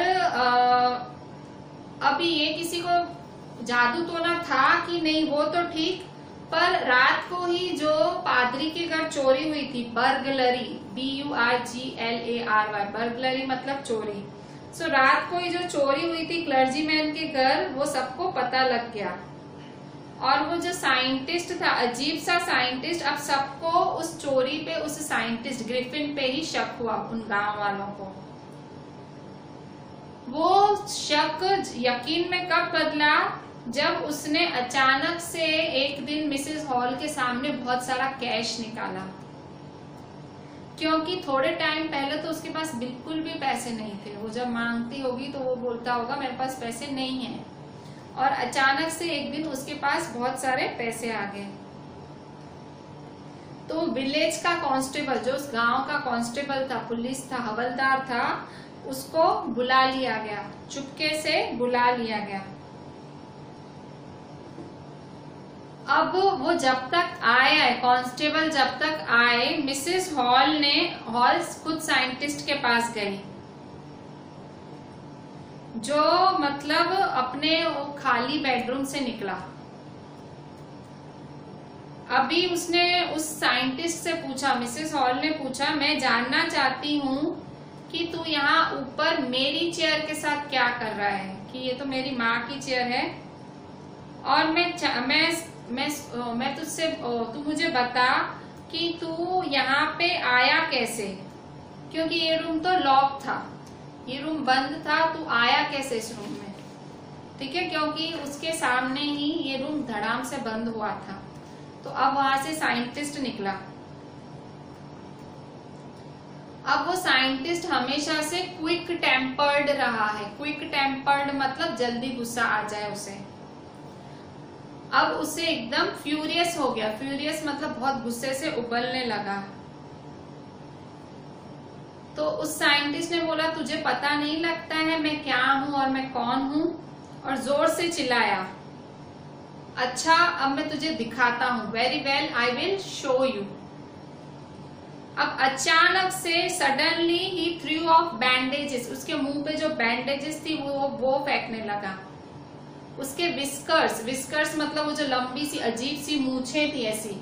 अभी ये किसी को जादू टोना था कि नहीं वो तो ठीक, पर रात को ही जो पादरी के घर चोरी हुई थी, बर्गलरी, BURGLARY, बर्गलरी मतलब चोरी। सो रात को ही जो चोरी हुई थी क्लर्जीमैन के घर, वो सबको पता लग गया। और वो जो साइंटिस्ट था, अजीब सा साइंटिस्ट, अब सबको उस चोरी पे, उस साइंटिस्ट ग्रिफिन पे ही शक हुआ, उन गांव वालों को। वो शक यकीन में कब बदला, जब उसने अचानक से एक दिन मिसेस हॉल के सामने बहुत सारा कैश निकाला, क्योंकि थोड़े टाइम पहले तो उसके पास बिल्कुल भी पैसे नहीं थे। वो जब मांगती होगी तो वो बोलता होगा मेरे पास पैसे नहीं हैं, और अचानक से एक दिन उसके पास बहुत सारे पैसे आ गए। तो विलेज का कांस्टेबल, जो उस गांव का कांस्टेबल था, पुलिस था, हवलदार था, उसको बुला लिया गया, चुपके से बुला लिया गया। अब वो जब तक आया है, कांस्टेबल जब तक आए, मिसेस हॉल खुद साइंटिस्ट के पास गई, जो मतलब अपने खाली बेडरूम से निकला। अभी उसने उस साइंटिस्ट से पूछा, मिसेस हॉल ने पूछा, मैं जानना चाहती हूँ कि तू यहाँ ऊपर मेरी चेयर के साथ क्या कर रहा है, कि ये तो मेरी माँ की चेयर है, और मैं तुझसे, तू मुझे बता कि तू यहाँ पे आया कैसे, क्योंकि ये रूम तो लॉक था, ये रूम बंद था, तू आया कैसे इस रूम में। ठीक है, क्योंकि उसके सामने ही ये रूम धड़ाम से बंद हुआ था। तो अब वहां से साइंटिस्ट निकला। अब वो साइंटिस्ट हमेशा से क्विक टेम्पर्ड रहा है। क्विक टेम्पर्ड मतलब जल्दी गुस्सा आ जाए उसे। अब उसे एकदम फ्यूरियस हो गया। फ्यूरियस मतलब बहुत गुस्से से उबलने लगा। तो उस साइंटिस्ट ने बोला, तुझे पता नहीं लगता है मैं क्या हूं और मैं कौन हूं, और जोर से चिल्लाया, अच्छा अब मैं तुझे दिखाता हूं, very well I will show you. अब अचानक से suddenly he through of bandages, उसके मुंह पे जो बैंडेजेस थी वो फेंकने लगा। उसके विस्कर्स मतलब वो जो लंबी सी अजीब सी मूछें थी ऐसी,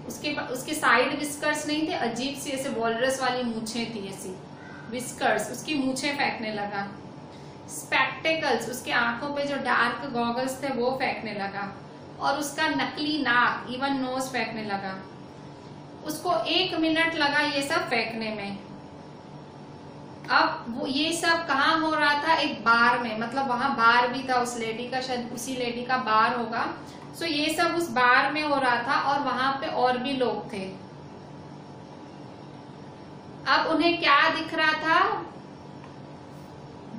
उसके साइड विस्कर्स नहीं थे, अजीब सी ऐसे वॉलरस वाली मूछें थी ऐसी विस्कर्स, उसकी मूछें फेंकने लगा। स्पेक्टेकल्स, उसके आंखों पे जो डार्क गॉगल्स थे वो फेंकने लगा, और उसका नकली नाक, इवन नोज फेंकने लगा। उसको 1 मिनट लगा ये सब फेंकने में। अब वो ये सब कहाँ हो रहा था, एक बार में, मतलब वहां बार भी था उस लेडी का, शायद उसी लेडी का बार होगा। सो ये सब उस बार में हो रहा था, और वहां पे और भी लोग थे। अब उन्हें क्या दिख रहा था,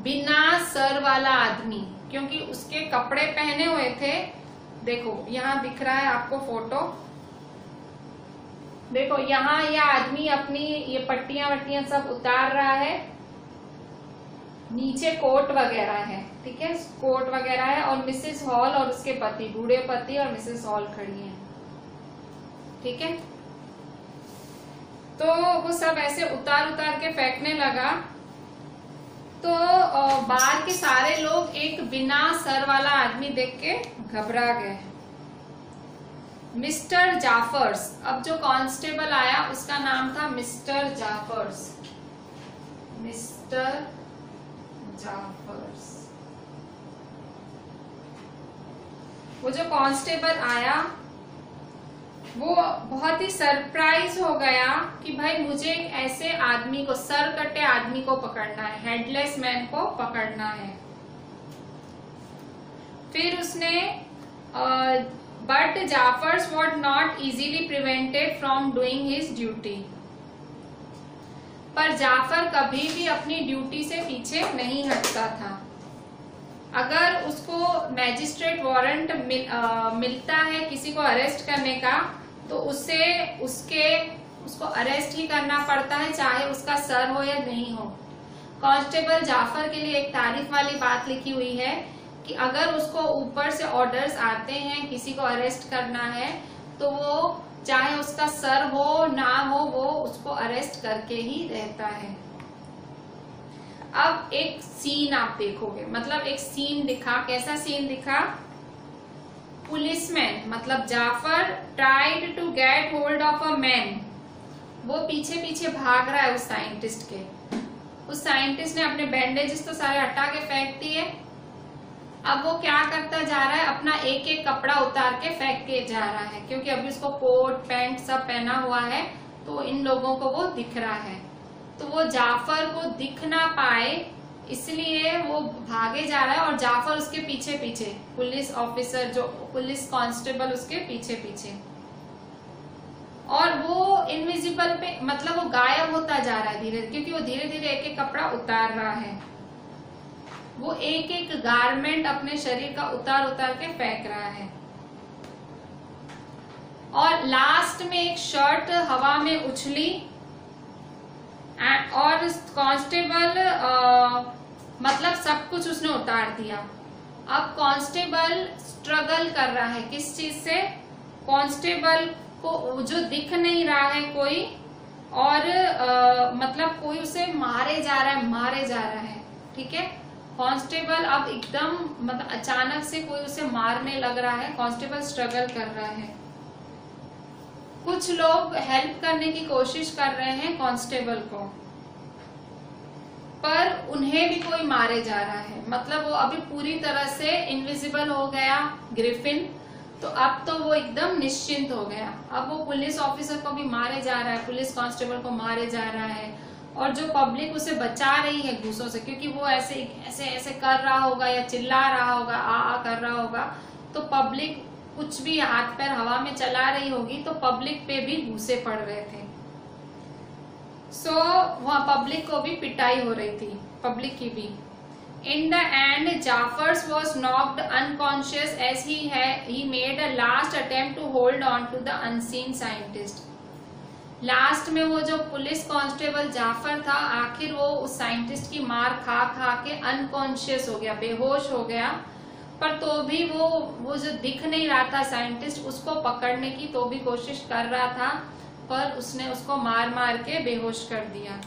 बिना सर वाला आदमी, क्योंकि उसके कपड़े पहने हुए थे। देखो यहाँ दिख रहा है आपको फोटो, देखो यहाँ यह आदमी अपनी ये पट्टियां वट्टियां सब उतार रहा है, नीचे कोट वगैरह है, ठीक है, कोट वगैरह है, और मिसेस हॉल और उसके पति, बूढ़े पति और मिसेस हॉल खड़ी हैं, ठीक है। तो वो सब ऐसे उतार उतार के फेंकने लगा। तो बाहर के सारे लोग एक बिना सर वाला आदमी देख के घबरा गए। मिस्टर जाफर्स, अब जो कांस्टेबल आया उसका नाम था मिस्टर जाफर्स, मिस्टर जाफर्स। वो जो कांस्टेबल आया वो बहुत ही सरप्राइज हो गया कि भाई मुझे एक ऐसे आदमी को, सर कटे आदमी को पकड़ना है, हेडलेस मैन को पकड़ना है। फिर उसने but Jaffers was not easily prevented from doing his duty, पर जाफर कभी भी अपनी ड्यूटी से पीछे नहीं हटता था। अगर उसको मैजिस्ट्रेट वारंट मिलता है किसी को अरेस्ट करने का, तो उसको अरेस्ट ही करना पड़ता है, चाहे उसका सर हो या नहीं हो। कांस्टेबल जाफर के लिए एक तारीफ वाली बात लिखी हुई है कि अगर उसको ऊपर से ऑर्डर्स आते हैं किसी को अरेस्ट करना है, तो वो चाहे उसका सर हो ना हो, वो उसको अरेस्ट करके ही रहता है। अब एक सीन आप देखोगे, मतलब एक सीन दिखा, कैसा सीन दिखा? पुलिसमैन मतलब Jaffer tried to get hold of a man, वो पीछे पीछे भाग रहा है उस साइंटिस्ट के। उस साइंटिस्ट ने अपने बैंडेजेस तो सारे हटा के फेंक दिए। अब वो क्या करता जा रहा है, अपना एक एक कपड़ा उतार के फेंक के जा रहा है, क्योंकि अभी उसको कोट पैंट सब पहना हुआ है, तो इन लोगों को वो दिख रहा है। तो वो जाफर को दिख ना पाए इसलिए वो भागे जा रहा है, और जाफर उसके पीछे पीछे, पुलिस ऑफिसर जो पुलिस कांस्टेबल उसके पीछे पीछे, और वो इनविजिबल पे मतलब वो गायब होता जा रहा है धीरे, क्योंकि वो धीरे धीरे एक एक कपड़ा उतार रहा है। वो एक एक गारमेंट अपने शरीर का उतार उतार के फेंक रहा है, और लास्ट में एक शर्ट हवा में उछली, और कांस्टेबल मतलब सब कुछ उसने उतार दिया। अब कांस्टेबल स्ट्रगल कर रहा है किस चीज से? कांस्टेबल को जो दिख नहीं रहा है कोई, और मतलब कोई उसे मारे जा रहा है, ठीक है। कांस्टेबल अब एकदम मतलब अचानक से कोई उसे मारने लग रहा है, कांस्टेबल स्ट्रगल कर रहा है। कुछ लोग हेल्प करने की कोशिश कर रहे हैं कांस्टेबल को, पर उन्हें भी कोई मारे जा रहा है। मतलब वो अभी पूरी तरह से इनविजिबल हो गया ग्रिफिन, तो अब तो वो एकदम निश्चिंत हो गया। अब वो पुलिस ऑफिसर को भी मारे जा रहा है, पुलिस कांस्टेबल को मारे जा रहा है, और जो पब्लिक उसे बचा रही है घूसों से, क्योंकि वो ऐसे ऐसे ऐसे कर रहा होगा या चिल्ला रहा होगा, आ कर रहा होगा, तो पब्लिक कुछ भी हाथ पैर हवा में चला रही होगी, तो पब्लिक पे भी घूसे पड़ रहे थे। सो वहां पब्लिक को भी पिटाई हो रही थी, पब्लिक की भी। In the end, Jaffers was knocked unconscious as he made a last attempt to hold on to the unseen scientist. Last में वो जो पुलिस कांस्टेबल जाफर था, आखिर वो उस साइंटिस्ट की मार खा खा के अनकॉन्शियस हो गया, बेहोश हो गया। पर तो भी वो जो दिख नहीं रहा था साइंटिस्ट, उसको पकड़ने की तो भी कोशिश कर रहा था, पर उसने उसको मार मार के बेहोश कर दिया।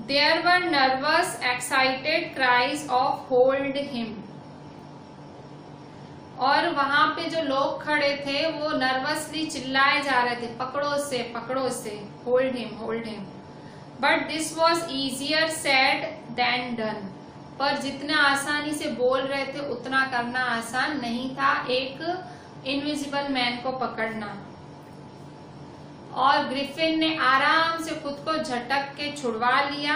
There were nervous, excited cries of hold him. और वहां पे जो लोग खड़े थे वो नर्वसली चिल्लाए जा रहे थे, पकड़ो से, hold him. But this was easier said than done. पर जितना आसानी से बोल रहे थे उतना करना आसान नहीं था, एक इनविजिबल मैन को पकड़ना। और ग्रिफिन ने आराम से खुद को झटक के छुड़वा लिया,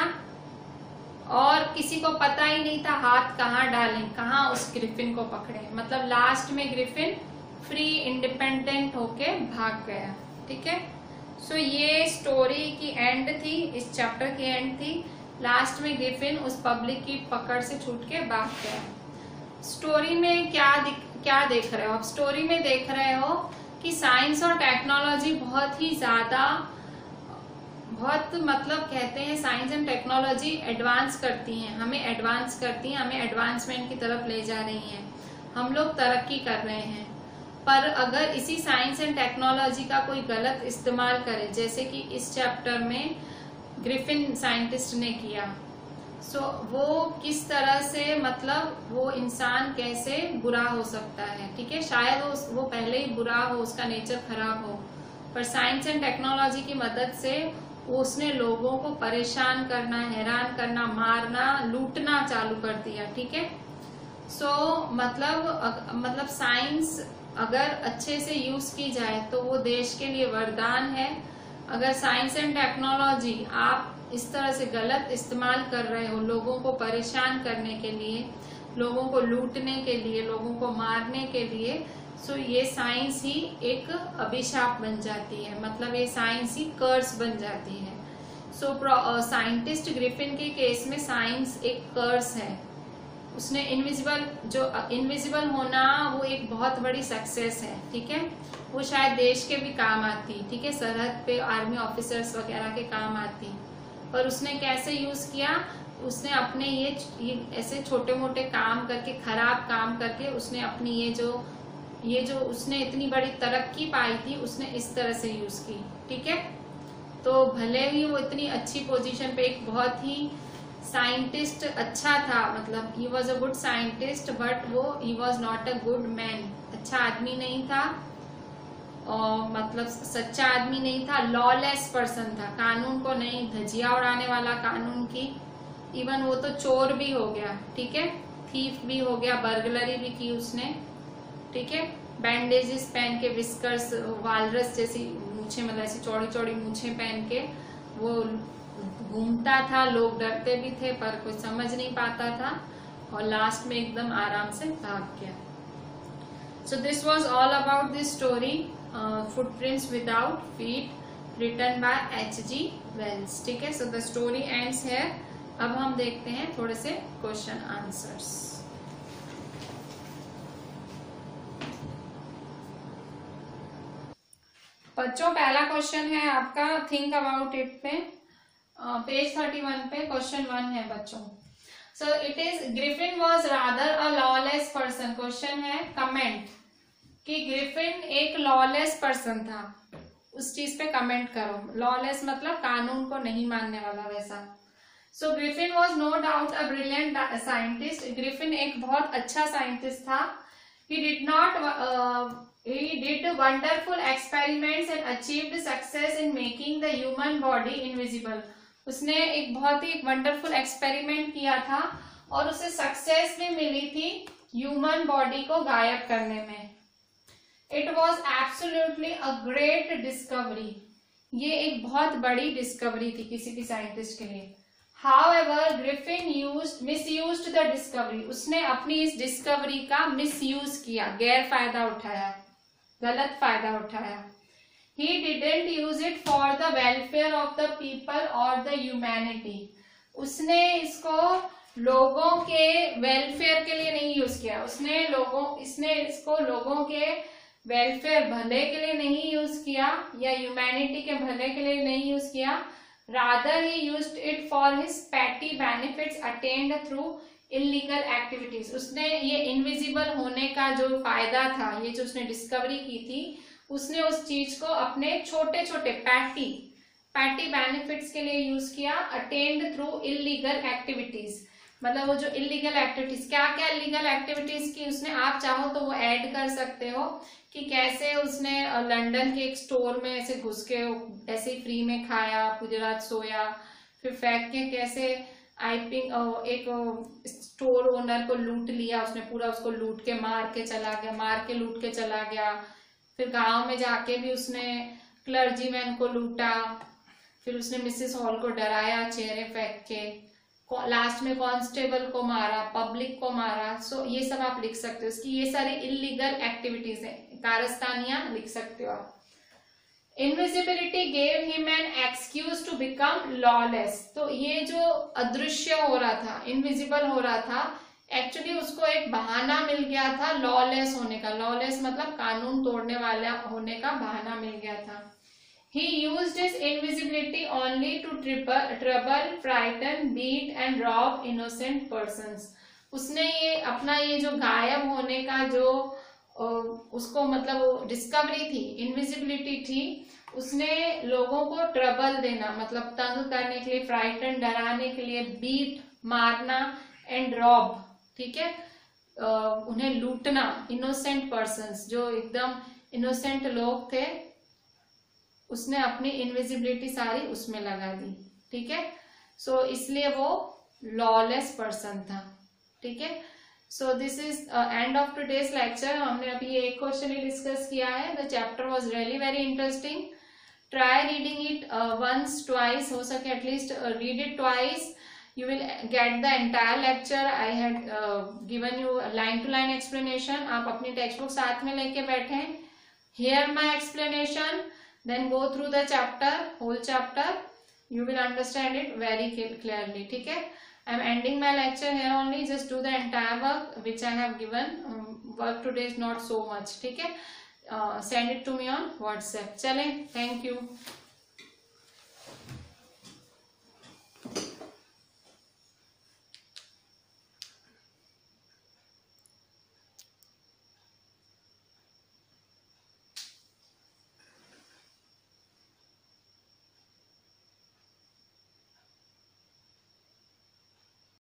और किसी को पता ही नहीं था हाथ कहाँ डालें, कहाँ उस ग्रिफिन को पकड़े। मतलब लास्ट में ग्रिफिन फ्री इंडिपेंडेंट होके भाग गया, ठीक है। सो ये स्टोरी की एंड थी, इस चैप्टर की एंड थी। लास्ट में ग्रिफिन उस पब्लिक की पकड़ से छूट के भाग गया। स्टोरी में क्या देख रहे हो आप? स्टोरी में देख रहे हो कि साइंस और टेक्नोलॉजी बहुत ही ज्यादा मतलब कहते हैं साइंस एंड टेक्नोलॉजी एडवांस करती हैं, हमें एडवांस करती हैं, हमें एडवांसमेंट की तरफ ले जा रही हैं, हम लोग तरक्की कर रहे हैं। पर अगर इसी साइंस एंड टेक्नोलॉजी का कोई गलत इस्तेमाल करे, जैसे कि इस चैप्टर में ग्रिफिन साइंटिस्ट ने किया, सो वो किस तरह से मतलब वो इंसान कैसे बुरा हो सकता है, ठीक है। शायद वो पहले ही बुरा हो, उसका नेचर खराब हो, पर साइंस एंड टेक्नोलॉजी की मदद से उसने लोगों को परेशान करना, हैरान करना, मारना, लूटना चालू कर दिया, ठीक है। सो मतलब साइंस अगर अच्छे से यूज की जाए तो वो देश के लिए वरदान है। अगर साइंस एंड टेक्नोलॉजी आप इस तरह से गलत इस्तेमाल कर रहे हो लोगों को परेशान करने के लिए, लोगों को लूटने के लिए, लोगों को मारने के लिए, सो ये साइंस ही एक अभिशाप बन जाती है, मतलब ये साइंस ही कर्स बन जाती है। सो साइंटिस्ट ग्रिफिन के केस में साइंस एक कर्स है। उसने इनविजिबल होना वो एक बहुत बड़ी सक्सेस है, ठीक है। वो शायद देश के भी काम आती, ठीक है, सरहद पे आर्मी ऑफिसर्स वगैरह के काम आती, पर उसने कैसे यूज किया? उसने अपने ये ऐसे छोटे मोटे काम करके, खराब काम करके उसने अपनी ये जो उसने इतनी बड़ी तरक्की पाई थी, उसने इस तरह से यूज की, ठीक है। तो भले ही वो इतनी अच्छी पोजीशन पे, एक बहुत ही साइंटिस्ट अच्छा था, मतलब he was a good scientist, but वो he was not a good man, अच्छा आदमी नहीं था, और मतलब सच्चा आदमी नहीं था, लॉलेस पर्सन था, कानून को नहीं, धजिया उड़ाने वाला कानून की। इवन वो तो चोर भी हो गया, ठीक है, थीफ भी हो गया, बर्गलरी भी की उसने, ठीक है। बैंडेजेस पहन के, विस्कर्स, वालरस जैसी मूछें, मतलब ऐसी चौड़ी चौड़ी मूछें पहन के वो घूमता था, लोग डरते भी थे पर कोई समझ नहीं पाता था, और लास्ट में एकदम आराम से भाग गया। So this was all about this story footprints without feet written by H.G. Wells, ठीक है। So the story ends here. अब हम देखते हैं थोड़े से क्वेश्चन आंसर्स। बच्चों पहला क्वेश्चन है आपका थिंक अबाउट इट पे, पेज 31 पे क्वेश्चन 1 है बच्चों। So it is Griffin was rather a lawless person. Question है कमेंट कि ग्रिफिन एक लॉलेस पर्सन था, उस चीज पे कमेंट करो। लॉलेस मतलब कानून को नहीं मानने वाला, वैसा। So Griffin was no doubt a brilliant scientist. Griffin एक बहुत अच्छा साइंटिस्ट था। He did wonderful experiments and achieved success in making the human body invisible. उसने एक बहुत ही वंडरफुल एक्सपेरिमेंट किया था और उसे सक्सेस भी मिली थी ह्यूमन बॉडी को गायब करने में। It was absolutely a great discovery. ये एक बहुत बड़ी डिस्कवरी थी किसी भी साइंटिस्ट के लिए। However, Griffin misused the discovery. उसने अपनी इस डिस्कवरी का मिसयूज किया, गैर फायदा उठाया, गलत फायदा उठाया। He didn't use it for the welfare of the people or the humanity. उसने इसको लोगों के वेलफेयर के लिए नहीं यूज किया। इसने इसको लोगों के वेलफेयर, भले के लिए नहीं यूज किया, या ह्यूमैनिटी के भले के लिए नहीं यूज किया। Rather, he used it for his petty benefits attained through illegal activities. उसने ये इनविजिबल होने का जो फायदा था, ये जो उसने डिस्कवरी की थी, उसने उस चीज को अपने छोटे छोटे पैटी बेनिफिट्स के लिए यूज किया। अटेन्ड थ्रू इलीगल एक्टिविटीज, मतलब वो जो इलीगल एक्टिविटीज, क्या क्या इलीगल एक्टिविटीज की उसने, आप चाहो तो वो ऐड कर सकते हो कि कैसे उसने लंदन के एक स्टोर में ऐसे घुस के ऐसे ही फ्री में खाया, पूरी रात सोया, फिर फेंक के कैसे एक स्टोर ओनर को लूट लिया उसने, पूरा उसको लूट के मार के लूट के चला गया। फिर गांव में जाके भी उसने क्लर्जीमैन को लूटा, फिर उसने मिसेस हॉल को डराया चेहरे फेंक के, लास्ट में कांस्टेबल को मारा, पब्लिक को मारा। सो ये सब आप लिख सकते हो, इसकी ये सारी इलीगल एक्टिविटीज है, कारस्तानियां लिख सकते हो आप। Invisibility gave him an excuse to become lawless. तो ये जो अदृश्य हो रहा था, इनविजिबल हो रहा था, एक्चुअली उसको एक बहाना मिल गया था लॉलेस होने का। लॉलेस मतलब कानून तोड़ने वाला होने का बहाना मिल गया था। He used his invisibility only to trouble, frighten, beat and rob innocent persons. उसने ये अपना ये जो गायब होने का जो उसको मतलब डिस्कवरी थी, इनविजिबिलिटी थी, उसने लोगों को ट्रबल देना मतलब तंग करने के लिए, फ्राइटन डराने के लिए, बीट मारना एंड रॉब, ठीक है, उन्हें लूटना, इनोसेंट पर्सन्स जो एकदम इनोसेंट लोग थे, उसने अपनी इनविजिबिलिटी सारी उसमें लगा दी, ठीक है। सो इसलिए वो लॉलेस पर्सन था, ठीक है। So this is end of today's lecture. हमने अभी एक क्वेश्चन ही डिस्कस किया है। The chapter was really very interesting. Try reading it once twice, हो सके at least read it twice, you will get the entire lecture. I had given you line to line explanation. आप अपनी text book साथ में लेके बैठे, hear my explanation, then go through the chapter, whole chapter. You will understand it very clearly, ठीक है। I am ending my lecture here only. Just do the entire work which I have given. Work today is not so much, ठीक है। Send it to me on WhatsApp. चलें, thank you.